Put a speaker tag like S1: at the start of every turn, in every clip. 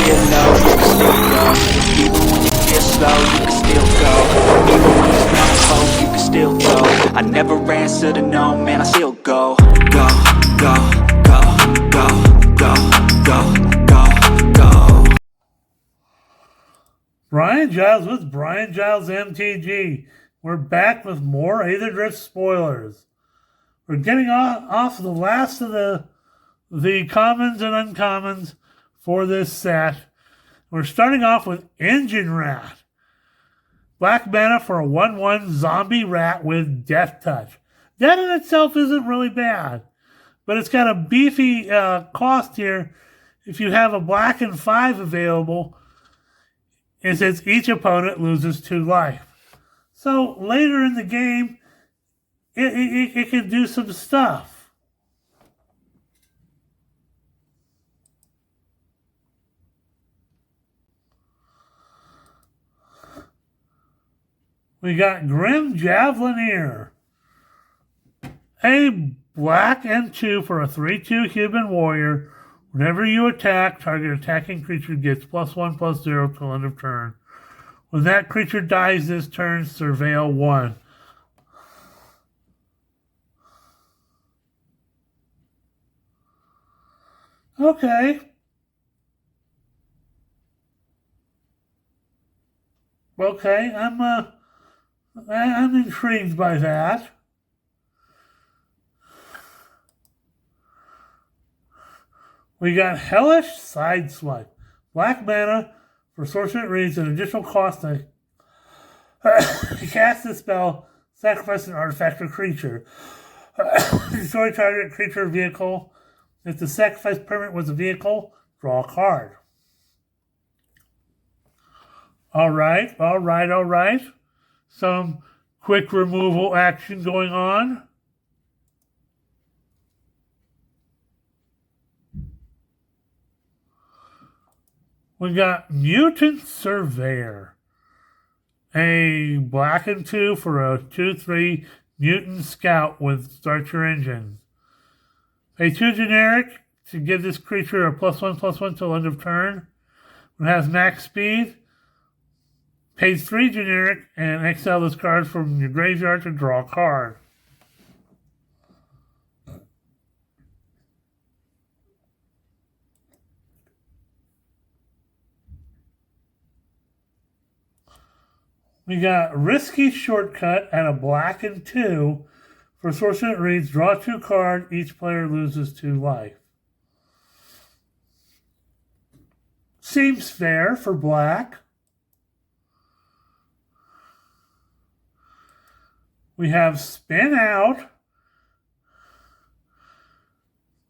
S1: feel low, you can still go. Even when you feel slow, you can still go. Even when there's no hope, you can still go. I never answer to no, man, I still go. Go, go, go, go, go, go, go, go.
S2: Brian Giles with Brian Giles MTG. We're back with more Aetherdrift spoilers. We're getting off the last of the commons and uncommons for this set. We're starting off with Engine Rat. Black mana for a 1/1 zombie rat with Death Touch. That in itself isn't really bad, but it's got a beefy cost here. If you have a black and 5 available, it says each opponent loses 2 life. So later in the game, it can do some stuff. We got Grim Javelineer. A black and 2 for a 3/2 human warrior. Whenever you attack, target attacking creature gets +1/+0 till end of turn. When that creature dies this turn, surveil 1. Okay. Okay, I'm intrigued by that. We got Hellish Sideswipe. Black mana for sorcerer reads an additional cost to cast this spell, sacrifice an artifact or creature. Destroy target creature or vehicle. If the sacrifice permanent was a vehicle, draw a card. Alright. Some quick removal action going on. We got Mutant Surveyor. A black and 2 for a 2/3 mutant scout with start your engines. Pay 2 generic to give this creature a +1/+1 till end of turn. When it has max speed, pay 3 generic and exile this card from your graveyard to draw a card. We got Risky Shortcut at a black and 2 for sorcerer that reads draw 2 cards, each player loses 2 life. Seems fair for black. We have Spin Out.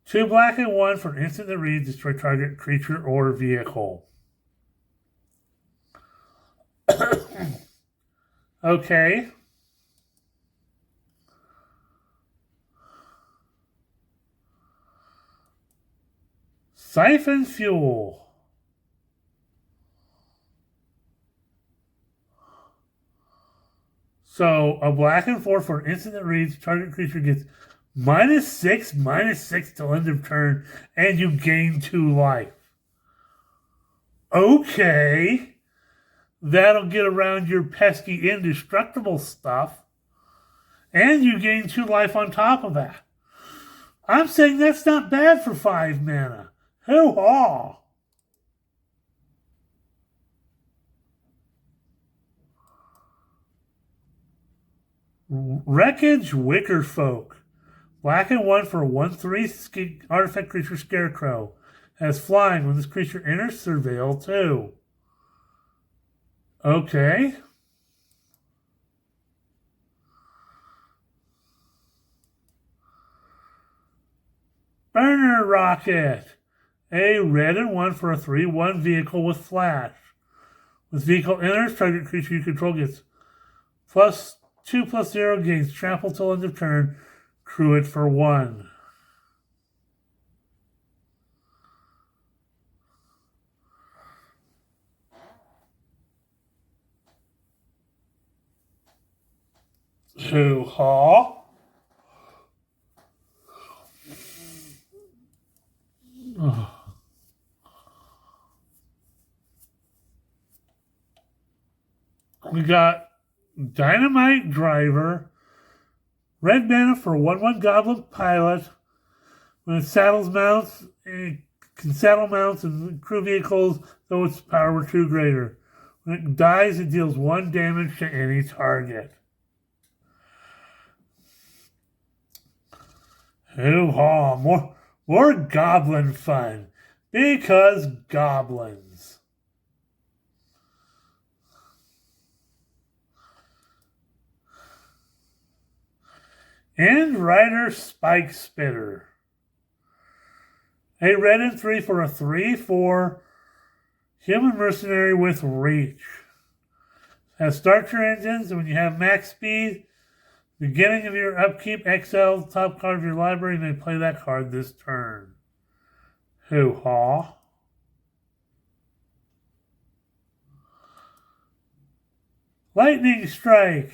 S2: 2 black and 1 for an instant that reads destroy target creature or vehicle. Okay. Siphon Fuel. So a black and 4 for an instant that reads target creature gets -6/-6 till end of turn, and you gain 2 life. Okay. That'll get around your pesky indestructible stuff. And you gain 2 life on top of that. I'm saying that's not bad for 5 mana. Hoo-haw! Wreckage Wicker Folk. Black and 1 for a 1/3 artifact creature Scarecrow. Has flying when this creature enters Surveil 2. Okay. Burner Rocket. A red and 1 for a 3/1 vehicle with flash. When this vehicle enters, target creature you control gets +2/+0 gains trample till end of turn. Crew it for 1. Hoo-haw. We got Dynamite Driver, red mana for 1/1 Goblin Pilot. When it saddles mounts, it can saddle mounts and crew vehicles, though its power were 2 greater. When it dies, it deals 1 damage to any target. Hoo-ha, more goblin fun, because goblins. And Rider Spike Spitter. A red and 3 for a 3/4 human mercenary with reach. Has starter engines, and when you have max speed, beginning of your upkeep, exile the top card of your library, and they play that card this turn. Hoo-ha. Lightning Strike.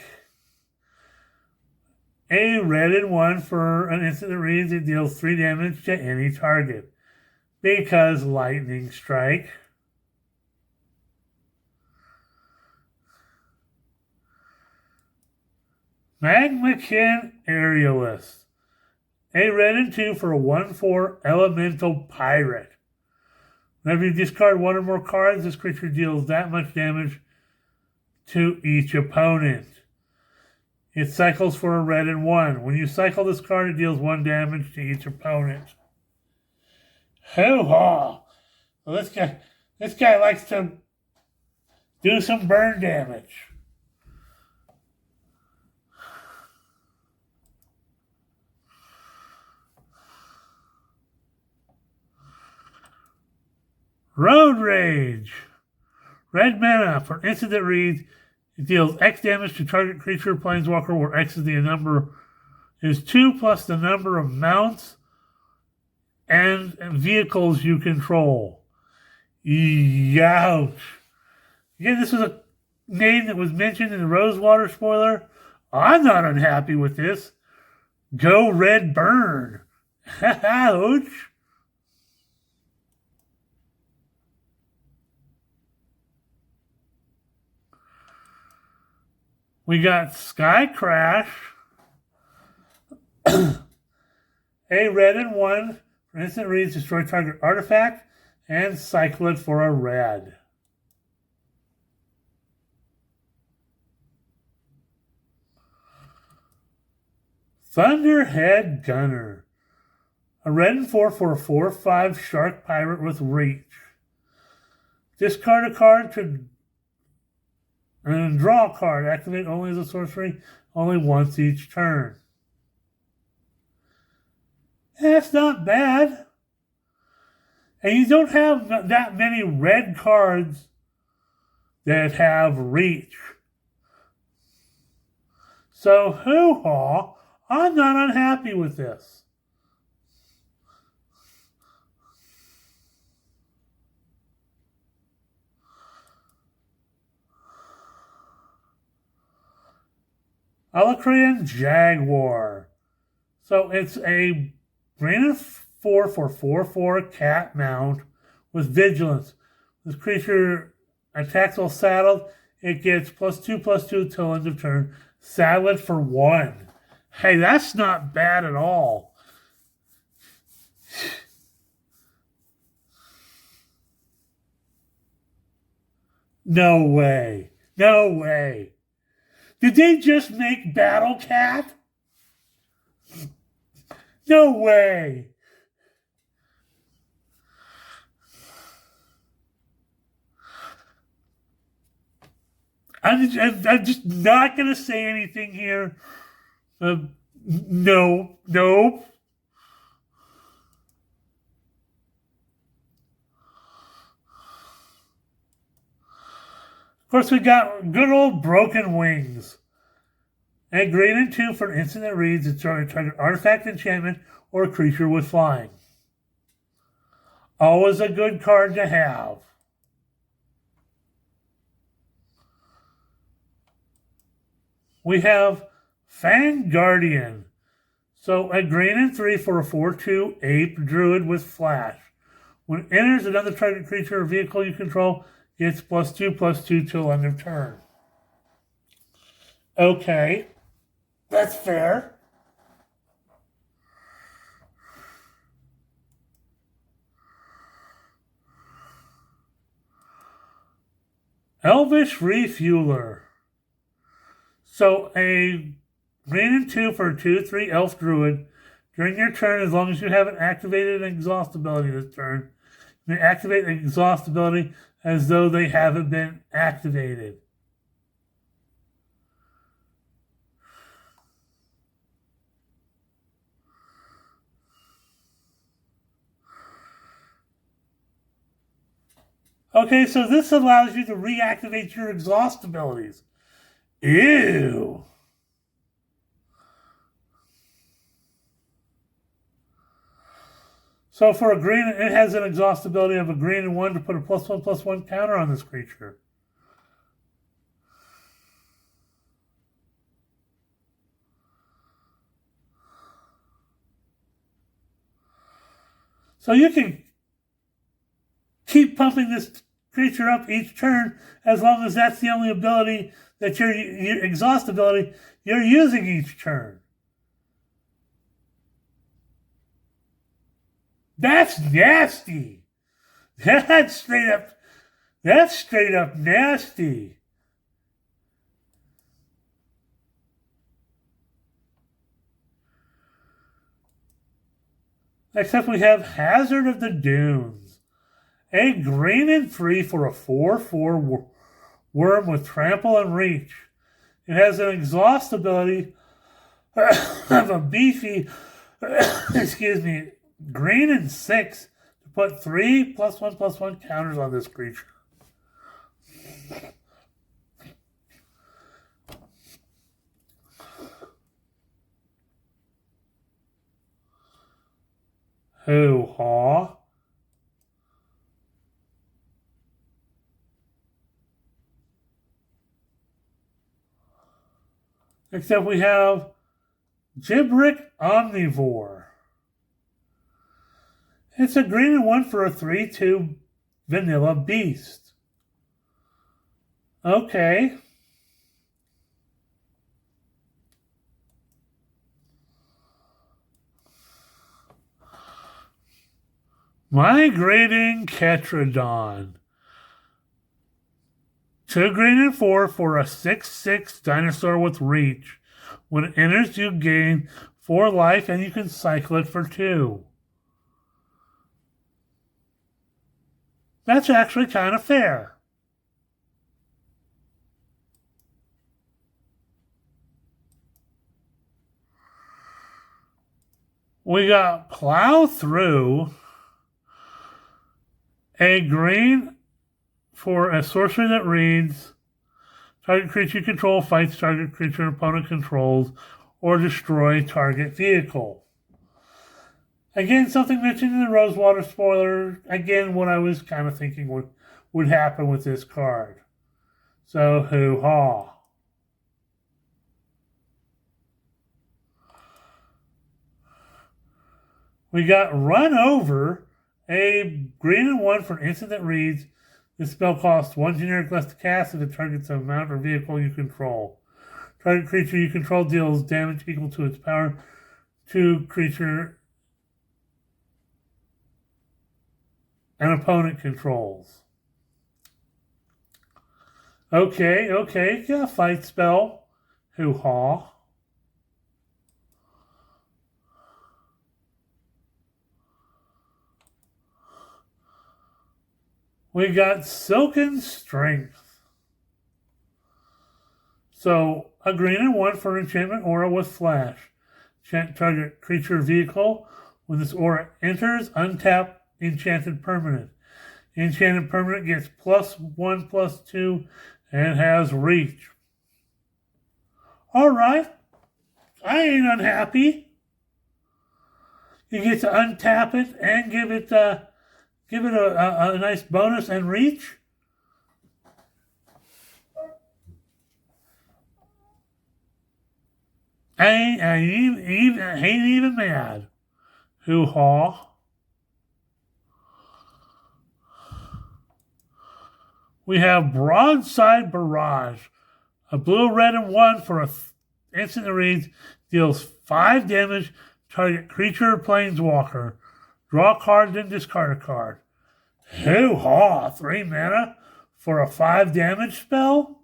S2: A red and 1 for an instant that reads it deals 3 damage to any target. Because Lightning Strike. Magmakin Aerialist. A red and 2 for a 1/4 Elemental Pirate. Whenever you discard 1 or more cards, this creature deals that much damage to each opponent. It cycles for a red and 1. When you cycle this card, it deals 1 damage to each opponent. Hoo-ha! Well, this guy likes to do some burn damage. Road Rage. Red mana for an instant that reads, it deals X damage to target creature, planeswalker, where X is the number is 2 plus the number of mounts and vehicles you control. Youch. Again, this was a name that was mentioned in the Rosewater spoiler. I'm not unhappy with this. Go Red Burn. Ouch. We got Sky Crash, a red and 1 for instant reads, destroy target artifact, and cycle it for a red. Thunderhead Gunner, a red and 4 for a 4/5 Shark Pirate with reach. Discard a card to and draw a card. Activate only as a sorcery, only once each turn. That's not bad. And you don't have that many red cards that have reach. So, hoo-ha, I'm not unhappy with this. Alacrian Jaguar. So it's a green and 4 for 4/4 cat mount with vigilance. This creature attacks while saddled. It gets +2/+2 till end of turn. Saddle it for 1. Hey, that's not bad at all. No way. No way. Did they just make Battle Cat? No way. I'm just not going to say anything here. No. Of course, we got good old Broken Wings. A green and 2 for an instant that reads, it's target artifact, enchantment, or creature with flying. Always a good card to have. We have Fang Guardian. So a green and 3 for a 4/2 ape druid with flash. When it enters, another target creature or vehicle you control gets +2/+2 till end of turn. Okay, that's fair. Elvish Refueler. So a green and 2 for a 2/3 elf druid. During your turn, as long as you haven't activated an exhaust ability this turn, you may activate an exhaust ability as though they haven't been activated. Okay, so this allows you to reactivate your exhaust abilities. Ew. So for a green, it has an exhaust ability of a green and 1 to put a +1/+1 counter on this creature. So you can keep pumping this creature up each turn as long as that's the only ability that your exhaust ability you're using each turn. That's nasty. That's straight up nasty. Except we have Hazard of the Dunes. A green and 3 for a 4/4 worm with trample and reach. It has an exhaust ability of a beefy, excuse me, green and 6 to put 3 +1/+1 counters on this creature. Hoo-haw. Except we have Gibrick Omnivore. It's a green and 1 for a 3/2 vanilla beast. Okay. Migrating Ketradon. 2 green and 4 for a 6/6 dinosaur with reach. When it enters, you gain 4 life and you can cycle it for 2. That's actually kind of fair. We got Plow Through. A green for a sorcery that reads, target creature you control fights target creature opponent controls or destroy target vehicle. Again, something mentioned in the Rosewater spoiler. Again, what I was kind of thinking would happen with this card. So, hoo-haw. We got Run Over, a green and 1 for an instant that reads, this spell costs 1 generic less to cast if it targets a mount or vehicle you control. Target creature you control deals damage equal to its power to creature an opponent controls. Okay, yeah, fight spell. Hoo-haw. We got Silken Strength. So, a green and 1 for enchantment aura with flash. Target creature vehicle. When this aura enters, untap enchanted permanent. Enchanted permanent gets +1/+2 and has reach. Alright. I ain't unhappy. You get to untap it and give it a nice bonus and reach. I ain't even mad. Hoo-haw. We have Broadside Barrage, A blue, red, and 1 for a instant that reads, deals 5 damage, target creature or planeswalker. Draw a card, then discard a card. Hoo-haw! 3 mana for a 5 damage spell?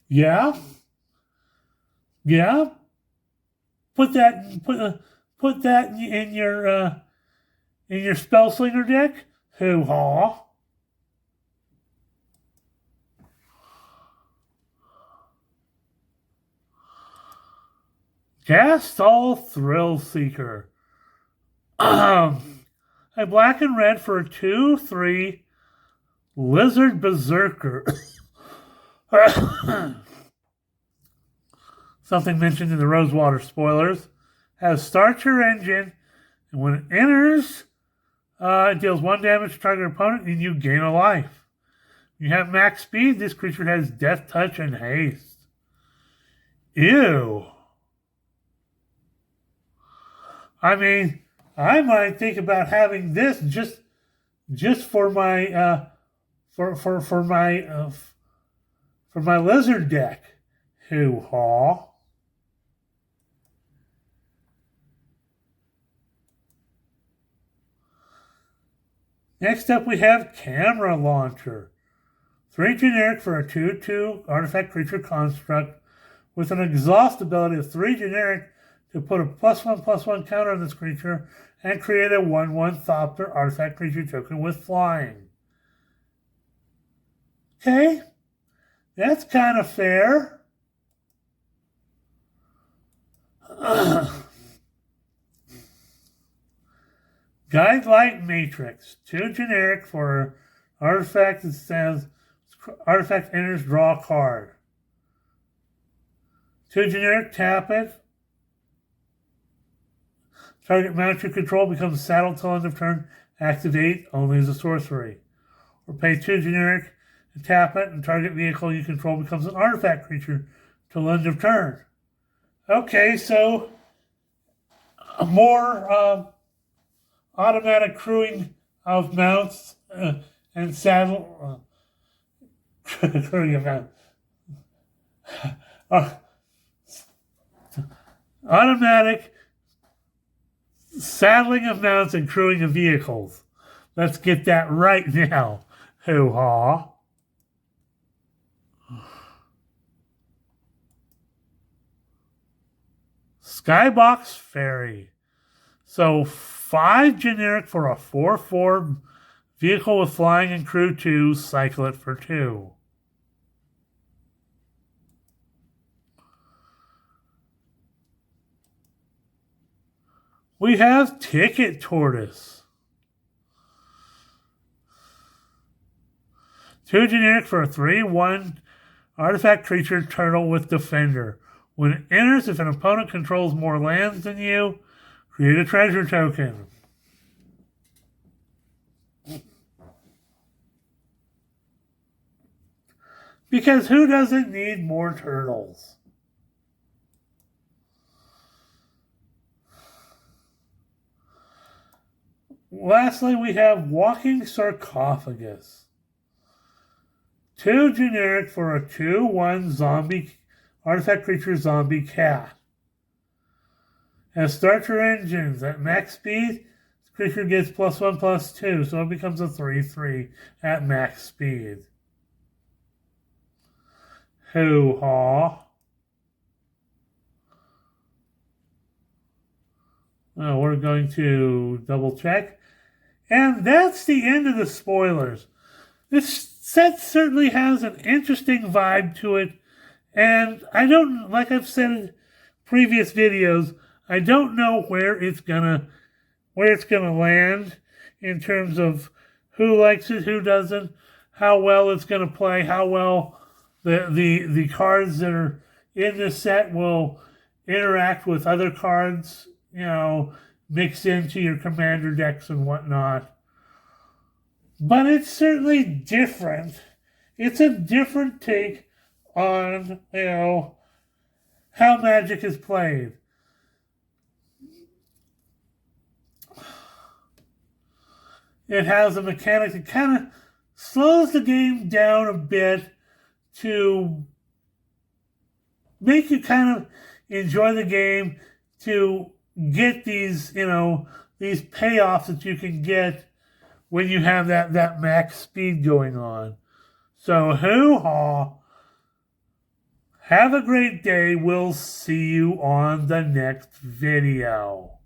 S2: Yeah? Yeah? Put that in your spell slinger deck? Hoo-haw! Gastal Thrill Seeker. A black and red for a 2/3 Lizard Berserker. Something mentioned in the Rosewater spoilers. Has start your engine, and when it enters, it deals 1 damage to target opponent, and you gain a life. You have max speed. This creature has Death Touch and Haste. Ew. I mean, I might think about having this just for my for my lizard deck. Hoo-haw. Next up, we have Camera Launcher. 3 generic for a 2/2 artifact creature construct with an exhaust ability of 3 generic to put a +1/+1 counter on this creature and create a 1/1 Thopter artifact creature token with flying. Okay, that's kind of fair. Guidelight Matrix. 2 generic for artifact that says artifact enters, draw a card. 2 generic, tap it. Target mount you control becomes saddled till end of turn. Activate only as a sorcery. Or pay 2 generic and tap it, and target vehicle you control becomes an artifact creature till end of turn. Okay, so more automatic crewing of mounts and saddle crewing of mounts. Automatic saddling of mounts and crewing of vehicles. Let's get that right now. Hoo-haw. Skybox Ferry. So 5 generic for a 4/4 vehicle with flying and crew 2. Cycle it for 2. We have Ticket Tortoise. 2 generic for a 3/1 artifact creature turtle with defender. When it enters, if an opponent controls more lands than you, create a treasure token. Because who doesn't need more turtles? Lastly, we have Walking Sarcophagus. 2 generic for a 2/1 zombie artifact creature zombie cat. Has starter engines at max speed. The creature gets +1/+2, so it becomes a 3/3 at max speed. Hoo-haw. We're going to double check. And that's the end of the spoilers. This set certainly has an interesting vibe to it. And I don't, like I've said in previous videos, I don't know where it's gonna land in terms of who likes it, who doesn't, how well it's gonna play, how well the cards that are in this set will interact with other cards, mix into your commander decks and whatnot. But it's certainly different. It's a different take on, how Magic is played. It has a mechanic that kind of slows the game down a bit to make you kind of enjoy the game, to get these, these payoffs that you can get when you have that max speed going on. So, hoo-ha. Have a great day. We'll see you on the next video.